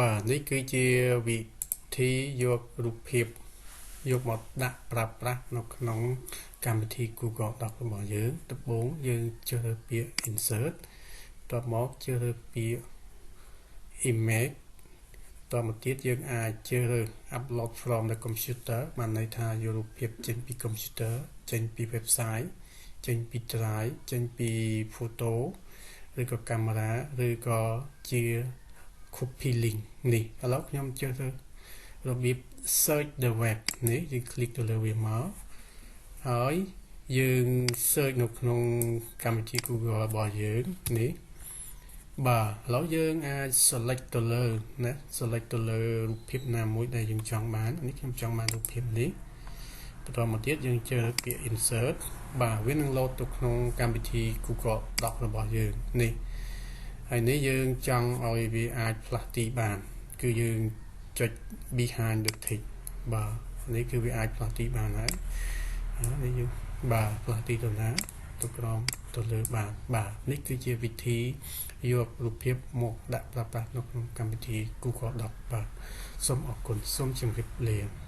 បាទនេះគឺជាវិធីយករូបភាពយកមកដាក់ប្រើប្រាស់នៅក្នុងកម្មវិធី Google Doc របស់យើងដំបូងយើងជ្រើសរើសពាក្យ insert បន្ទាប់មកជ្រើសរើសពាក្យ image បន្តមកទៀតយើងអាចជ្រើសរើស upload from the computer បានន័យថាយករូបភាពចេញពី computer ចេញពី website ចេញពី drive ចេញពី photo ឬក៏ camera ឬក៏ជា copy link នេះឥឡូវខ្ញុំជ្រើសរើសរបៀប search the web នេះយើង click ទៅលើវាមកហើយយើង search នៅក្នុងកម្មវិធី Google របស់យើងនេះបាទឥឡូវយើងអាច select ទៅលើណា select ទៅលើរូបភាពណាមួយដែលយើងចង់បាននេះខ្ញុំចង់បានរូបភាពនេះបន្តមកទៀតយើងជ្រើសរើសពាក្យ insert បាទវានឹង load ទៅក្នុងកម្មវិធី Google Doc របស់យើងនេះហើយនេះយើងចង់ឲ្យវាអាចផ្លាស់ទីបានគឺយើងចុច behind the text បាទនេះគឺវាអាចផ្លាស់ទីបានហើយនេះយើងបាទផ្លាស់ទីទៅណាទៅក្រោមទៅលើបាទនេះគឺជាវិធីយករូបភាពមកដាក់ប្រើប្រាស់នៅក្នុងកម្មវិធី Google Doc បាទសូមអរគុណសូមជម្រាបលា